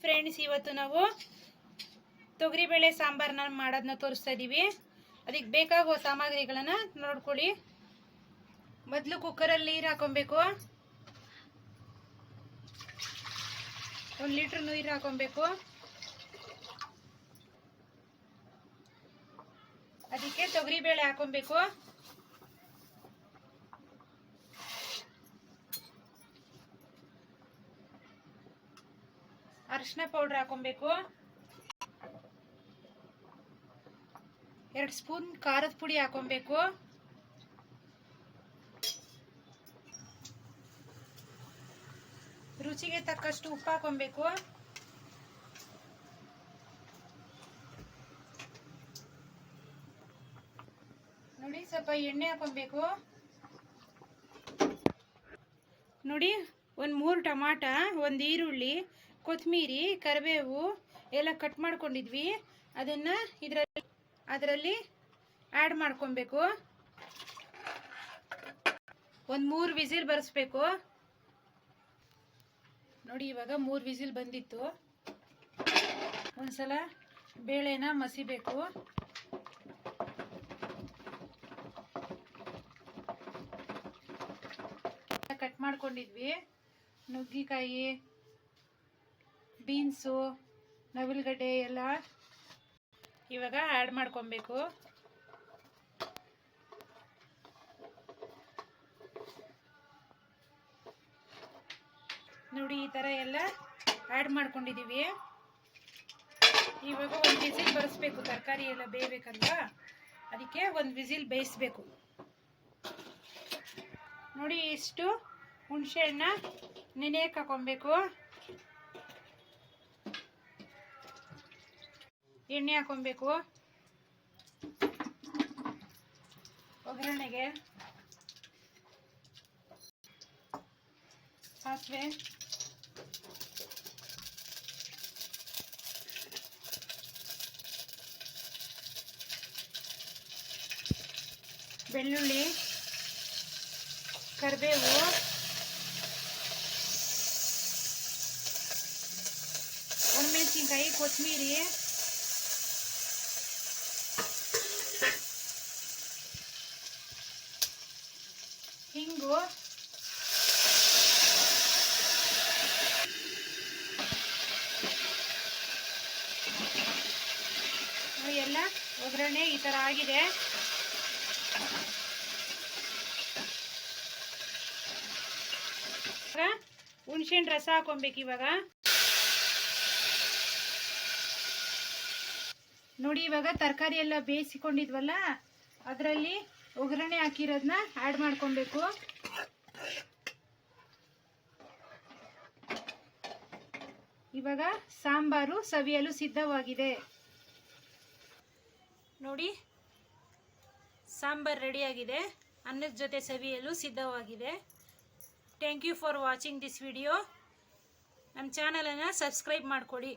Friends, ಇವತ್ತು ನಾವು ತೊಗರಿಬೇಳೆ ಸಾಂಬಾರನ್ನ ಮಾಡೋದನ್ನ ತೋರಿಸ್ತಾ ಇದ್ದೀವಿ. ಅದಕ್ಕೆ ಬೇಕಾಗುವ ಸಾಮಗ್ರಿಗಳನ್ನು ನೋಡ್ಕೊಳ್ಳಿ. ಮೊದಲು ಕುಕ್ಕರಲ್ಲಿ ನೀರು ಹಾಕೊಬೇಕು. 1 ಲೀಟ್ರ್ ನೀರು ಹಾಕೊಬೇಕು. ಅದಕ್ಕೆ ತೊಗರಿಬೇಳೆ ಹಾಕೊಬೇಕು. ಅರಿಶಿನ ಪೌಡರ್ ಹಾಕೊಬೇಕು. 2 ಸ್ಪೂನ್ ಖಾರದ ಪುಡಿ ಹಾಕೊಬೇಕು. ರುಚಿಗೆ ತಕ್ಕಷ್ಟು ಉಪ್ಪು ಹಾಕೊಬೇಕು. ನೋಡಿ, ಸ್ವಲ್ಪ ಎಣ್ಣೆ ಹಾಕೊಬೇಕು. ನೋಡಿ, 3 ಟಮಾಟ, 1 ಈರುಳ್ಳಿ, ಕೊತ್ತಂಬರಿ, ಕರಿಬೇವು ಎಲ್ಲ ಕಟ್ ಮಾಡ್ಕೊಂಡಿದ್ವಿ. ಅದನ್ನ ಅದರಲ್ಲಿ ಆ್ಯಡ್ ಮಾಡ್ಕೊಬೇಕು. 3 ವಿಸಿಲ್ ಬರಿಸ್ಬೇಕು. ನೋಡಿ, ಇವಾಗ 3 ವಿಸಿಲ್ ಬಂದಿತ್ತು. ಒಂದ್ಸಲ ಬೇಳೆನ ಮಸಿಬೇಕು. ಕಟ್ ಮಾಡ್ಕೊಂಡಿದ್ವಿ ನುಗ್ಗಿಕಾಯಿ, ಬೀನ್ಸು, ನವಿಲುಗಡ್ಡೆ ಎಲ್ಲ ಇವಾಗ ಆ್ಯಡ್ ಮಾಡ್ಕೊಬೇಕು. ನೋಡಿ, ಈ ಥರ ಎಲ್ಲ ಆ್ಯಡ್ ಮಾಡ್ಕೊಂಡಿದ್ದೀವಿ. ಇವಾಗ 1 ವಿಸಿಲ್ ಬರಿಸ್ಬೇಕು. ತರಕಾರಿ ಎಲ್ಲ ಬೇಯಬೇಕಲ್ವಾ, ಅದಕ್ಕೆ 1 ವಿಸಿಲ್ ಬೇಯಿಸ್ಬೇಕು. ನೋಡಿ, ಇಷ್ಟು ಹುಣಸೆಹಣ್ಣ ನೆನೆಯಕ್ಕೆ ಹಾಕೊಬೇಕು. ಎಣ್ಣೆ ಹಾಕೊಬೇಕು. ಒಗ್ಗರಣೆಗೆ ಸಾಸಿವೆ, ಬೆಳ್ಳುಳ್ಳಿ, ಕರಿಬೇವು, ಒಣಮೆಣಸಿನ್ಕಾಯಿ, ಕೊತ್ತಂಬರಿ, ಹಿಂಗು, ಎಲ್ಲ ಒಗ್ಗರಣೆ ಈ ಥರ ಆಗಿದೆ. ಹುಣಸೆಹಣ್ಣು ರಸ ಹಾಕೊಬೇಕು. ಇವಾಗ ನೋಡಿ, ಇವಾಗ ತರಕಾರಿ ಎಲ್ಲ ಬೇಯಿಸಿಕೊಂಡಿದ್ವಲ್ಲ, ಅದರಲ್ಲಿ ಒಗ್ಗರಣೆ ಹಾಕಿರೋದನ್ನ ಆ್ಯಡ್ ಮಾಡ್ಕೊಬೇಕು. ಇವಾಗ ಸಾಂಬಾರು ಸವಿಯಲು ಸಿದ್ಧವಾಗಿದೆ. ನೋಡಿ, ಸಾಂಬಾರು ರೆಡಿಯಾಗಿದೆ. ಅನ್ನದ ಜೊತೆ ಸವಿಯಲು ಸಿದ್ಧವಾಗಿದೆ. Thank you for watching this video. ನಮ್ಮ ಚಾನಲನ್ನು ಸಬ್ಸ್ಕ್ರೈಬ್ ಮಾಡಿಕೊಡಿ.